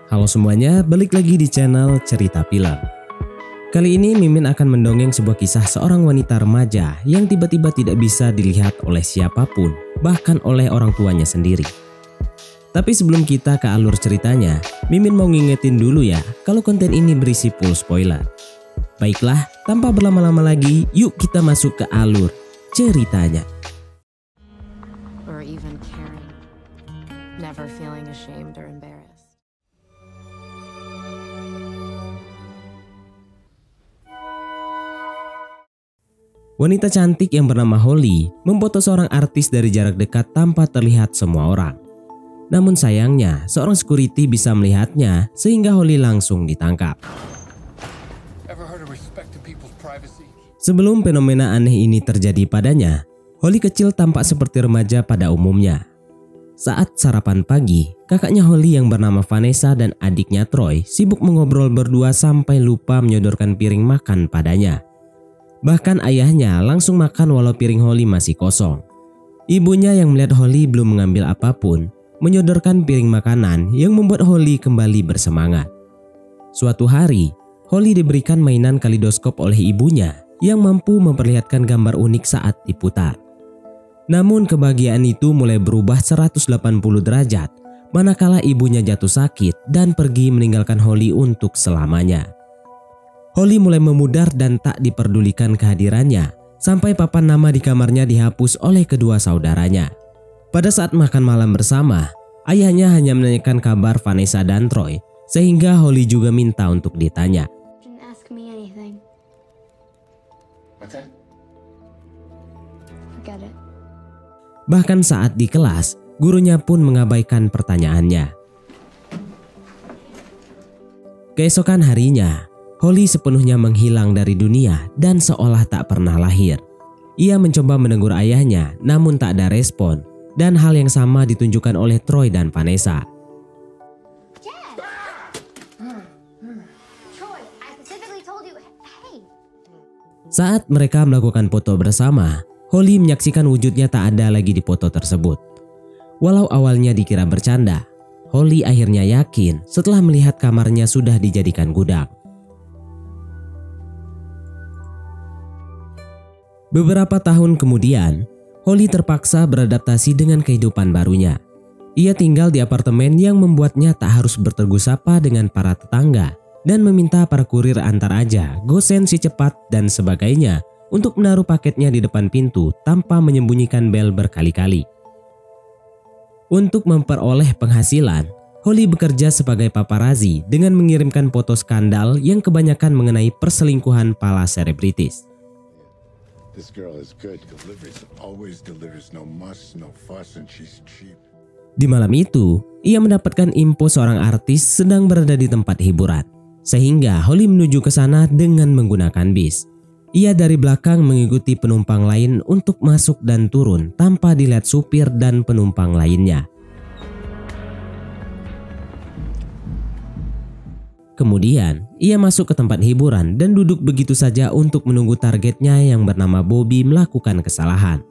Halo semuanya, balik lagi di channel Cerita Film. Kali ini Mimin akan mendongeng sebuah kisah seorang wanita remaja yang tiba-tiba tidak bisa dilihat oleh siapapun, bahkan oleh orang tuanya sendiri. Tapi sebelum kita ke alur ceritanya, Mimin mau ngingetin dulu ya kalau konten ini berisi full spoiler. Baiklah, tanpa berlama-lama lagi, yuk kita masuk ke alur ceritanya. Or even caring, never feeling ashamed or embarrassed. Wanita cantik yang bernama Holly memfoto seorang artis dari jarak dekat tanpa terlihat semua orang. Namun sayangnya, seorang security bisa melihatnya sehingga Holly langsung ditangkap. Sebelum fenomena aneh ini terjadi padanya, Holly kecil tampak seperti remaja pada umumnya. Saat sarapan pagi, kakaknya Holly yang bernama Vanessa dan adiknya Troy sibuk mengobrol berdua sampai lupa menyodorkan piring makan padanya. Bahkan ayahnya langsung makan walau piring Holly masih kosong. Ibunya yang melihat Holly belum mengambil apapun, menyodorkan piring makanan yang membuat Holly kembali bersemangat. Suatu hari, Holly diberikan mainan kaleidoskop oleh ibunya yang mampu memperlihatkan gambar unik saat diputar. Namun kebahagiaan itu mulai berubah 180 derajat manakala ibunya jatuh sakit dan pergi meninggalkan Holly untuk selamanya. Holly mulai memudar dan tak diperdulikan kehadirannya sampai papan nama di kamarnya dihapus oleh kedua saudaranya. Pada saat makan malam bersama, ayahnya hanya menanyakan kabar Vanessa dan Troy sehingga Holly juga minta untuk ditanya. Bahkan saat di kelas, gurunya pun mengabaikan pertanyaannya. Keesokan harinya, Holly sepenuhnya menghilang dari dunia dan seolah tak pernah lahir. Ia mencoba menegur ayahnya namun tak ada respon, dan hal yang sama ditunjukkan oleh Troy dan Vanessa. Saat mereka melakukan foto bersama, Holly menyaksikan wujudnya tak ada lagi di foto tersebut. Walau awalnya dikira bercanda, Holly akhirnya yakin setelah melihat kamarnya sudah dijadikan gudang. Beberapa tahun kemudian, Holly terpaksa beradaptasi dengan kehidupan barunya. Ia tinggal di apartemen yang membuatnya tak harus bertegur sapa dengan para tetangga dan meminta para kurir antar aja, gosen si cepat dan sebagainya untuk menaruh paketnya di depan pintu tanpa menyembunyikan bel berkali-kali. Untuk memperoleh penghasilan, Holly bekerja sebagai paparazzi dengan mengirimkan foto skandal yang kebanyakan mengenai perselingkuhan para selebritis. Di malam itu, ia mendapatkan info seorang artis sedang berada di tempat hiburan, sehingga Holly menuju ke sana dengan menggunakan bis. Ia dari belakang mengikuti penumpang lain untuk masuk dan turun tanpa dilihat supir dan penumpang lainnya. Kemudian, ia masuk ke tempat hiburan dan duduk begitu saja untuk menunggu targetnya yang bernama Bobby melakukan kesalahan.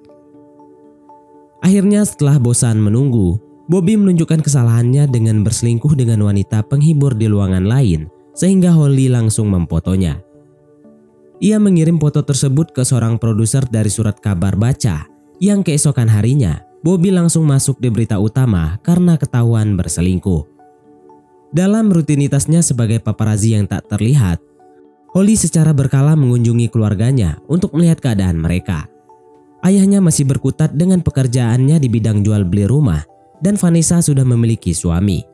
Akhirnya setelah bosan menunggu, Bobby menunjukkan kesalahannya dengan berselingkuh dengan wanita penghibur di ruangan lain, sehingga Holly langsung memfotonya. Ia mengirim foto tersebut ke seorang produser dari surat kabar baca, yang keesokan harinya, Bobby langsung masuk di berita utama karena ketahuan berselingkuh. Dalam rutinitasnya sebagai paparazzi yang tak terlihat, Holly secara berkala mengunjungi keluarganya untuk melihat keadaan mereka. Ayahnya masih berkutat dengan pekerjaannya di bidang jual beli rumah dan Vanessa sudah memiliki suami.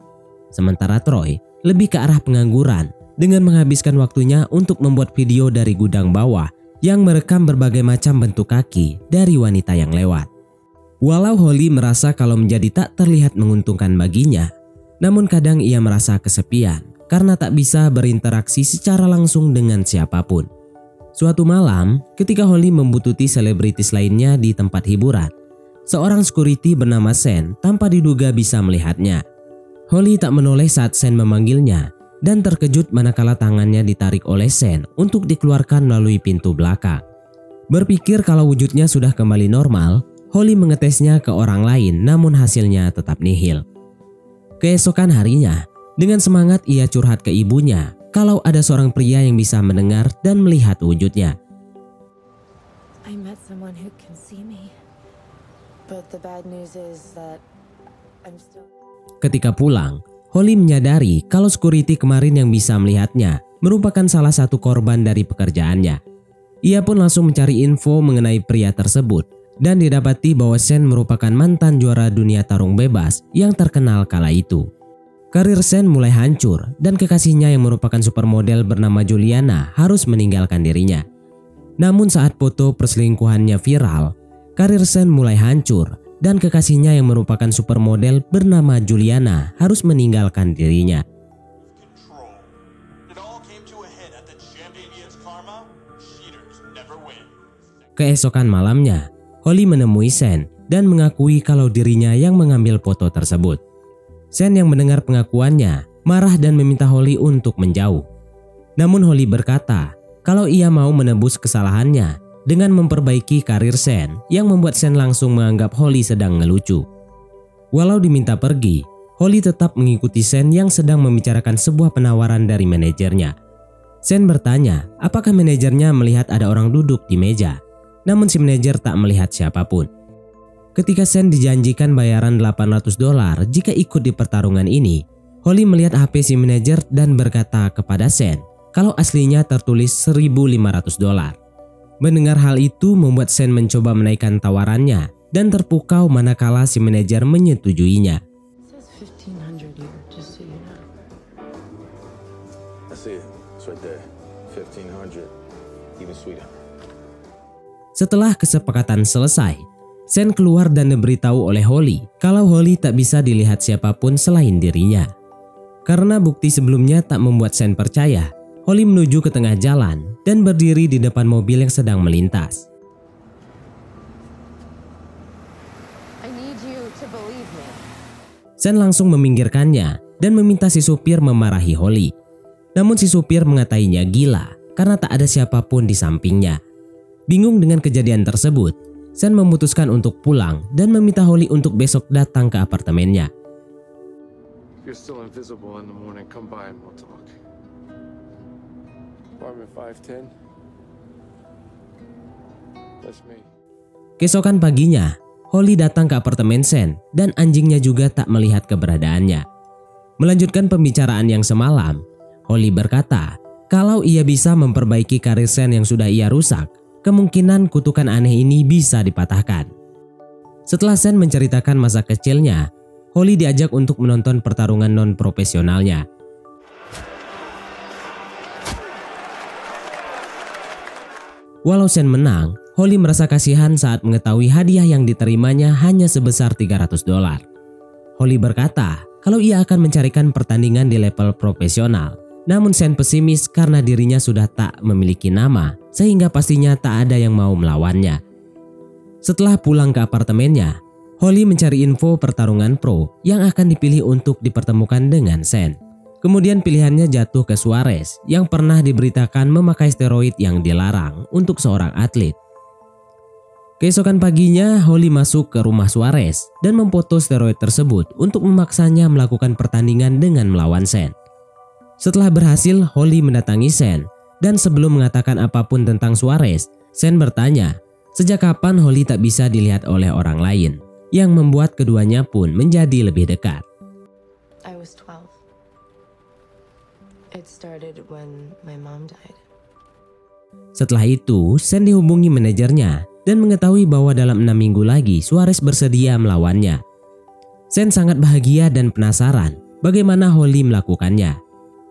Sementara Troy lebih ke arah pengangguran dengan menghabiskan waktunya untuk membuat video dari gudang bawah yang merekam berbagai macam bentuk kaki dari wanita yang lewat. Walau Holly merasa kalau menjadi tak terlihat menguntungkan baginya, namun kadang ia merasa kesepian karena tak bisa berinteraksi secara langsung dengan siapapun. Suatu malam, ketika Holly membuntuti selebritis lainnya di tempat hiburan, seorang security bernama Sen tanpa diduga bisa melihatnya. Holly tak menoleh saat Sen memanggilnya dan terkejut manakala tangannya ditarik oleh Sen untuk dikeluarkan melalui pintu belakang. Berpikir kalau wujudnya sudah kembali normal, Holly mengetesnya ke orang lain namun hasilnya tetap nihil. Keesokan harinya, Dengan semangat ia curhat ke ibunya kalau ada seorang pria yang bisa mendengar dan melihat wujudnya. I met someone who can see me. But the bad news is that I'm still... Ketika pulang, Holly menyadari kalau security kemarin yang bisa melihatnya merupakan salah satu korban dari pekerjaannya. Ia pun langsung mencari info mengenai pria tersebut dan didapati bahwa Sen merupakan mantan juara dunia tarung bebas yang terkenal kala itu. Karir Sen mulai hancur dan kekasihnya yang merupakan supermodel bernama Juliana harus meninggalkan dirinya. Namun saat foto perselingkuhannya viral, karir Sen mulai hancur dan kekasihnya yang merupakan supermodel bernama Juliana harus meninggalkan dirinya. Keesokan malamnya, Holly menemui Sen dan mengakui kalau dirinya yang mengambil foto tersebut. Sen yang mendengar pengakuannya marah dan meminta Holly untuk menjauh. Namun Holly berkata kalau ia mau menebus kesalahannya dengan memperbaiki karir Sen yang membuat Sen langsung menganggap Holly sedang ngelucu. Walau diminta pergi, Holly tetap mengikuti Sen yang sedang membicarakan sebuah penawaran dari manajernya. Sen bertanya apakah manajernya melihat ada orang duduk di meja, namun si manajer tak melihat siapapun. Ketika Sen dijanjikan bayaran $800 jika ikut di pertarungan ini, Holly melihat HP si manajer dan berkata kepada Sen kalau aslinya tertulis $1.500. Mendengar hal itu membuat Sen mencoba menaikkan tawarannya dan terpukau manakala si manajer menyetujuinya. Setelah kesepakatan selesai, Sen keluar dan diberitahu oleh Holly kalau Holly tak bisa dilihat siapapun selain dirinya. Karena bukti sebelumnya tak membuat Sen percaya, Holly menuju ke tengah jalan dan berdiri di depan mobil yang sedang melintas. Sen langsung meminggirkannya dan meminta si supir memarahi Holly. Namun si supir mengatainya gila karena tak ada siapapun di sampingnya. Bingung dengan kejadian tersebut, Sen memutuskan untuk pulang dan meminta Holly untuk besok datang ke apartemennya. Keesokan paginya, Holly datang ke apartemen Sen dan anjingnya juga tak melihat keberadaannya. Melanjutkan pembicaraan yang semalam, Holly berkata kalau ia bisa memperbaiki karir Sen yang sudah ia rusak, kemungkinan kutukan aneh ini bisa dipatahkan. Setelah Sen menceritakan masa kecilnya, Holly diajak untuk menonton pertarungan non-profesionalnya. Walau Sen menang, Holly merasa kasihan saat mengetahui hadiah yang diterimanya hanya sebesar $300. Holly berkata kalau ia akan mencarikan pertandingan di level profesional. Namun Sen pesimis karena dirinya sudah tak memiliki nama, sehingga pastinya tak ada yang mau melawannya. Setelah pulang ke apartemennya, Holly mencari info pertarungan pro yang akan dipilih untuk dipertemukan dengan Sen. Kemudian pilihannya jatuh ke Suarez yang pernah diberitakan memakai steroid yang dilarang untuk seorang atlet. Keesokan paginya, Holly masuk ke rumah Suarez dan memfoto steroid tersebut untuk memaksanya melakukan pertandingan dengan melawan Sen. Setelah berhasil, Holly mendatangi Sen dan sebelum mengatakan apapun tentang Suarez, Sen bertanya sejak kapan Holly tak bisa dilihat oleh orang lain, yang membuat keduanya pun menjadi lebih dekat. I was 12. It started when my mom died. Setelah itu, Sen dihubungi manajernya dan mengetahui bahwa dalam 6 minggu lagi Suarez bersedia melawannya. Sen sangat bahagia dan penasaran bagaimana Holly melakukannya.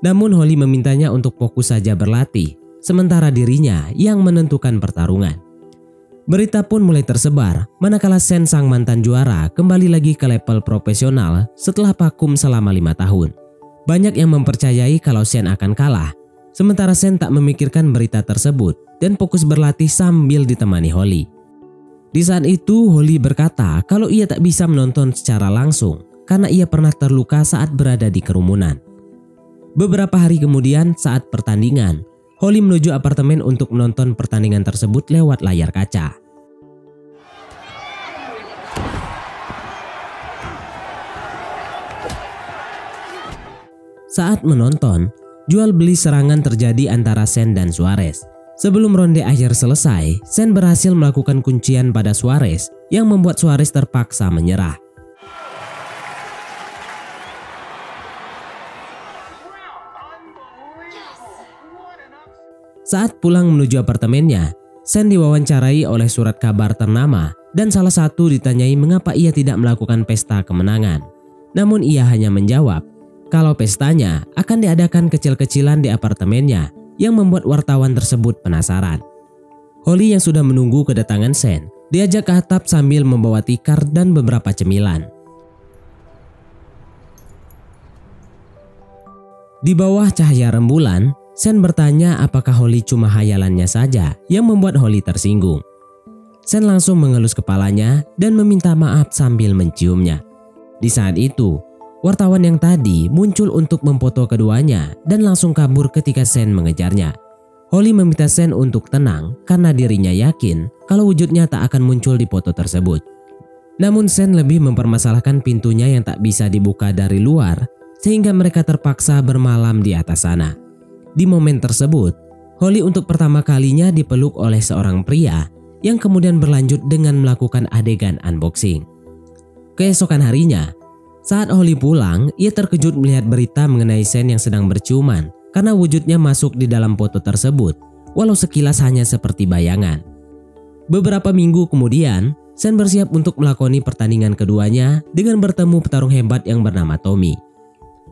Namun Holly memintanya untuk fokus saja berlatih, sementara dirinya yang menentukan pertarungan. Berita pun mulai tersebar manakala Sen sang mantan juara kembali lagi ke level profesional setelah vakum selama 5 tahun. Banyak yang mempercayai kalau Sen akan kalah, sementara Sen tak memikirkan berita tersebut dan fokus berlatih sambil ditemani Holly. Di saat itu Holly berkata kalau ia tak bisa menonton secara langsung karena ia pernah terluka saat berada di kerumunan. Beberapa hari kemudian saat pertandingan, Holly menuju apartemen untuk menonton pertandingan tersebut lewat layar kaca. Saat menonton, jual beli serangan terjadi antara Sen dan Suarez. Sebelum ronde akhir selesai, Sen berhasil melakukan kuncian pada Suarez yang membuat Suarez terpaksa menyerah. Saat pulang menuju apartemennya, Sen diwawancarai oleh surat kabar ternama dan salah satu ditanyai mengapa ia tidak melakukan pesta kemenangan. Namun ia hanya menjawab kalau pestanya akan diadakan kecil-kecilan di apartemennya yang membuat wartawan tersebut penasaran. Holly yang sudah menunggu kedatangan Sen diajak ke atap sambil membawa tikar dan beberapa cemilan. Di bawah cahaya rembulan, Sen bertanya apakah Holly cuma hayalannya saja yang membuat Holly tersinggung. Sen langsung mengelus kepalanya dan meminta maaf sambil menciumnya. Di saat itu, wartawan yang tadi muncul untuk memfoto keduanya dan langsung kabur ketika Sen mengejarnya. Holly meminta Sen untuk tenang karena dirinya yakin kalau wujudnya tak akan muncul di foto tersebut. Namun Sen lebih mempermasalahkan pintunya yang tak bisa dibuka dari luar sehingga mereka terpaksa bermalam di atas sana. Di momen tersebut, Holly untuk pertama kalinya dipeluk oleh seorang pria yang kemudian berlanjut dengan melakukan adegan unboxing. Keesokan harinya, saat Holly pulang, ia terkejut melihat berita mengenai Sen yang sedang berciuman karena wujudnya masuk di dalam foto tersebut, walau sekilas hanya seperti bayangan. Beberapa minggu kemudian, Sen bersiap untuk melakoni pertandingan keduanya dengan bertemu petarung hebat yang bernama Tommy.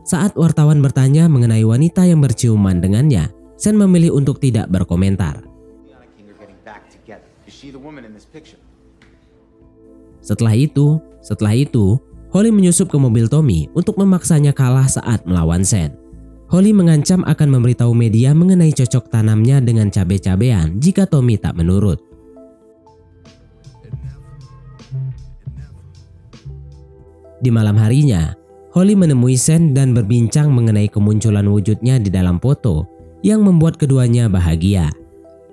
Saat wartawan bertanya mengenai wanita yang berciuman dengannya, Sen memilih untuk tidak berkomentar. Setelah itu, Holly menyusup ke mobil Tommy untuk memaksanya kalah saat melawan Sen. Holly mengancam akan memberitahu media mengenai cocok tanamnya dengan cabe-cabean jika Tommy tak menurut. Di malam harinya, Holly menemui Sen dan berbincang mengenai kemunculan wujudnya di dalam foto yang membuat keduanya bahagia.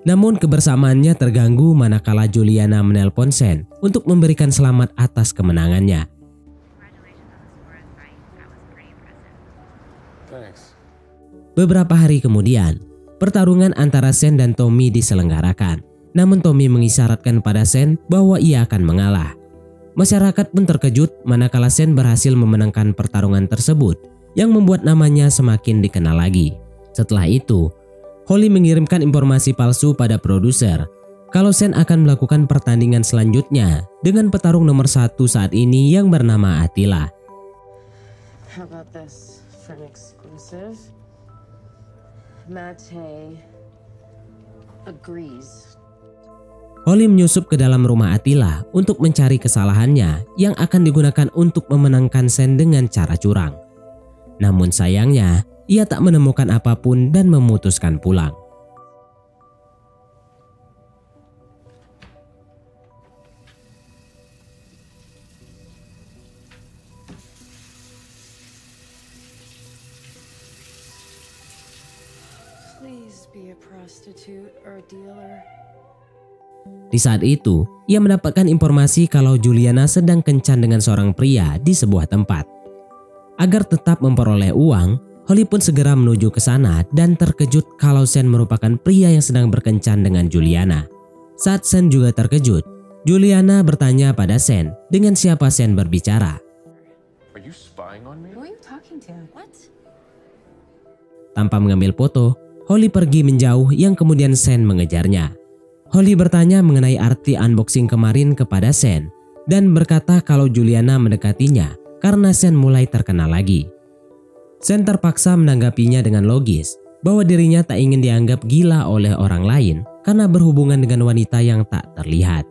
Namun kebersamaannya terganggu manakala Juliana menelpon Sen untuk memberikan selamat atas kemenangannya. Beberapa hari kemudian, pertarungan antara Sen dan Tommy diselenggarakan. Namun Tommy mengisyaratkan pada Sen bahwa ia akan mengalah. Masyarakat pun terkejut manakala Sen berhasil memenangkan pertarungan tersebut yang membuat namanya semakin dikenal lagi. Setelah itu, Holly mengirimkan informasi palsu pada produser kalau Sen akan melakukan pertandingan selanjutnya dengan petarung nomor 1 saat ini yang bernama Attila. How about this for an exclusive? Mate agrees. Holly menyusup ke dalam rumah Attila untuk mencari kesalahannya yang akan digunakan untuk memenangkan Sen dengan cara curang. Namun sayangnya, ia tak menemukan apapun dan memutuskan pulang. Please be a prostitute or a dealer. Di saat itu, ia mendapatkan informasi kalau Juliana sedang kencan dengan seorang pria di sebuah tempat. Agar tetap memperoleh uang, Holly pun segera menuju ke sana dan terkejut kalau Sen merupakan pria yang sedang berkencan dengan Juliana. Saat Sen juga terkejut, Juliana bertanya pada Sen dengan siapa Sen berbicara. Are you spying on me? Who are you talking to? What? Tanpa mengambil foto, Holly pergi menjauh yang kemudian Sen mengejarnya. Holly bertanya mengenai arti unboxing kemarin kepada Sen dan berkata kalau Juliana mendekatinya karena Sen mulai terkenal lagi. Sen terpaksa menanggapinya dengan logis bahwa dirinya tak ingin dianggap gila oleh orang lain karena berhubungan dengan wanita yang tak terlihat.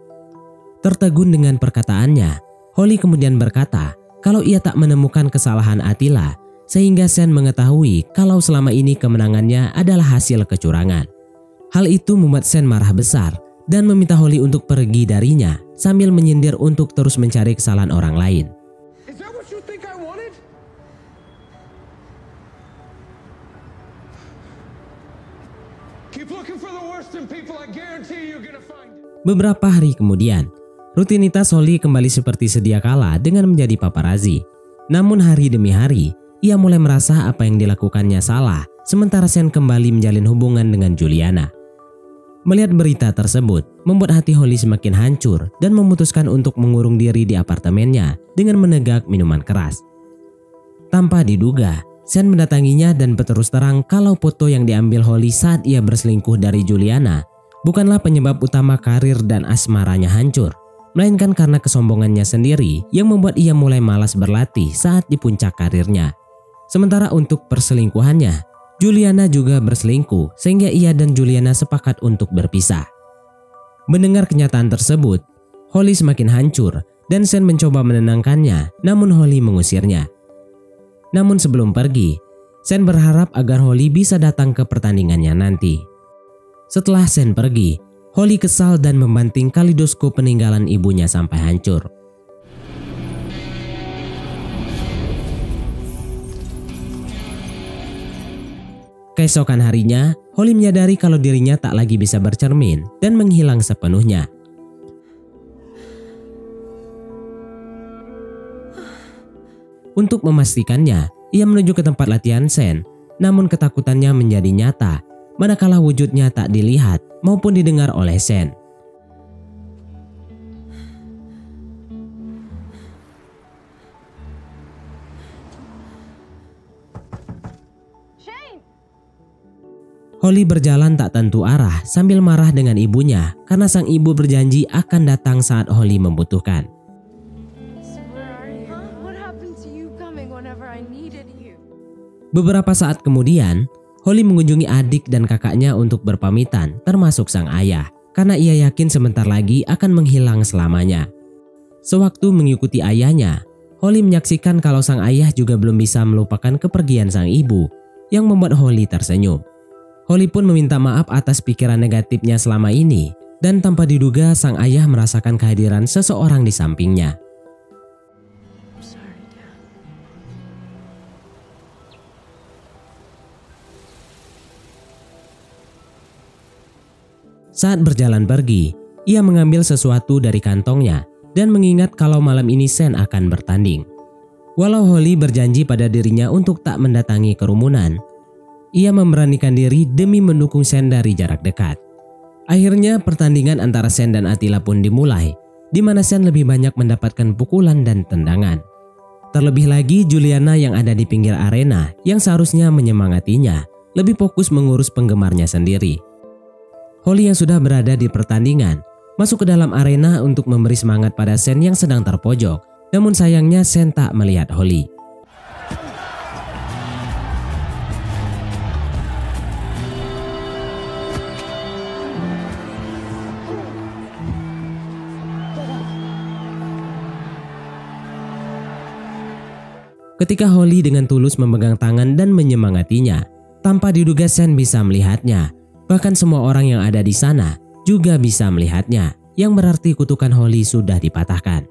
Tertegun dengan perkataannya, Holly kemudian berkata kalau ia tak menemukan kesalahan Attila sehingga Sen mengetahui kalau selama ini kemenangannya adalah hasil kecurangan. Hal itu membuat Sen marah besar dan meminta Holly untuk pergi darinya sambil menyindir untuk terus mencari kesalahan orang lain. Beberapa hari kemudian, rutinitas Holly kembali seperti sedia kala dengan menjadi paparazzi. Namun hari demi hari, ia mulai merasa apa yang dilakukannya salah, sementara Sen kembali menjalin hubungan dengan Juliana. Melihat berita tersebut, membuat hati Holly semakin hancur dan memutuskan untuk mengurung diri di apartemennya dengan menegak minuman keras. Tanpa diduga, Sen mendatanginya dan berterus terang kalau foto yang diambil Holly saat ia berselingkuh dari Juliana bukanlah penyebab utama karir dan asmaranya hancur, melainkan karena kesombongannya sendiri yang membuat ia mulai malas berlatih saat di puncak karirnya. Sementara untuk perselingkuhannya, Juliana juga berselingkuh sehingga ia dan Juliana sepakat untuk berpisah. Mendengar kenyataan tersebut, Holly semakin hancur dan Sen mencoba menenangkannya, namun Holly mengusirnya. Namun sebelum pergi, Sen berharap agar Holly bisa datang ke pertandingannya nanti. Setelah Sen pergi, Holly kesal dan membanting kaleidoskop peninggalan ibunya sampai hancur. Keesokan harinya, Holly menyadari kalau dirinya tak lagi bisa bercermin dan menghilang sepenuhnya. Untuk memastikannya, ia menuju ke tempat latihan Sen, namun ketakutannya menjadi nyata manakala wujudnya tak dilihat maupun didengar oleh Sen. Holly berjalan tak tentu arah sambil marah dengan ibunya karena sang ibu berjanji akan datang saat Holly membutuhkan. Beberapa saat kemudian, Holly mengunjungi adik dan kakaknya untuk berpamitan, termasuk sang ayah, karena ia yakin sebentar lagi akan menghilang selamanya. Sewaktu mengikuti ayahnya, Holly menyaksikan kalau sang ayah juga belum bisa melupakan kepergian sang ibu, yang membuat Holly tersenyum. Holly pun meminta maaf atas pikiran negatifnya selama ini, dan tanpa diduga sang ayah merasakan kehadiran seseorang di sampingnya. Saat berjalan pergi, ia mengambil sesuatu dari kantongnya dan mengingat kalau malam ini Sen akan bertanding. Walau Holly berjanji pada dirinya untuk tak mendatangi kerumunan, ia memberanikan diri demi mendukung Sen dari jarak dekat. Akhirnya pertandingan antara Sen dan Attila pun dimulai, di mana Sen lebih banyak mendapatkan pukulan dan tendangan. Terlebih lagi Juliana yang ada di pinggir arena yang seharusnya menyemangatinya, lebih fokus mengurus penggemarnya sendiri. Holly yang sudah berada di pertandingan masuk ke dalam arena untuk memberi semangat pada Sen yang sedang terpojok, namun sayangnya Sen tak melihat Holly. Ketika Holly dengan tulus memegang tangan dan menyemangatinya, tanpa diduga Sen bisa melihatnya. Bahkan semua orang yang ada di sana juga bisa melihatnya, yang berarti kutukan Holly sudah dipatahkan.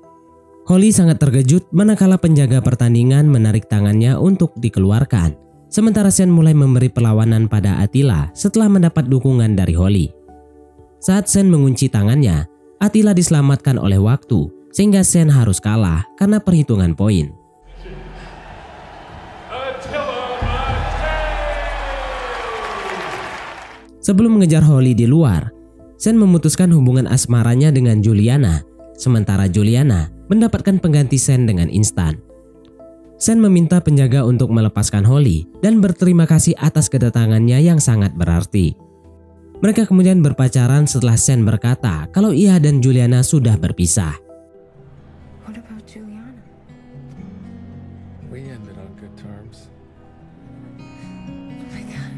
Holly sangat terkejut manakala penjaga pertandingan menarik tangannya untuk dikeluarkan, sementara Sen mulai memberi perlawanan pada Attila setelah mendapat dukungan dari Holly. Saat Sen mengunci tangannya, Attila diselamatkan oleh waktu, sehingga Sen harus kalah karena perhitungan poin. Sebelum mengejar Holly di luar, Sen memutuskan hubungan asmaranya dengan Juliana, sementara Juliana mendapatkan pengganti Sen dengan instan. Sen meminta penjaga untuk melepaskan Holly dan berterima kasih atas kedatangannya yang sangat berarti. Mereka kemudian berpacaran setelah Sen berkata kalau ia dan Juliana sudah berpisah. What about Juliana? We ended on good terms. Oh my God.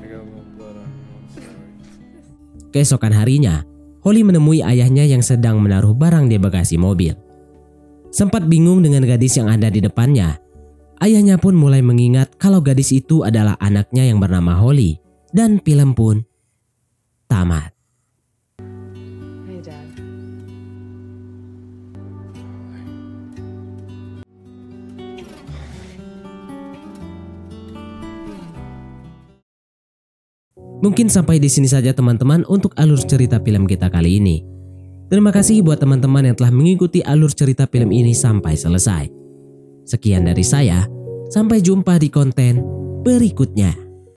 I got a little blood on you. I'm sorry. Keesokan harinya, Holly menemui ayahnya yang sedang menaruh barang di bagasi mobil. Sempat bingung dengan gadis yang ada di depannya, ayahnya pun mulai mengingat kalau gadis itu adalah anaknya yang bernama Holly, dan film pun tamat. Hey, Dad. Mungkin sampai di sini saja teman-teman untuk alur cerita film kita kali ini. Terima kasih buat teman-teman yang telah mengikuti alur cerita film ini sampai selesai. Sekian dari saya. Sampai jumpa di konten berikutnya.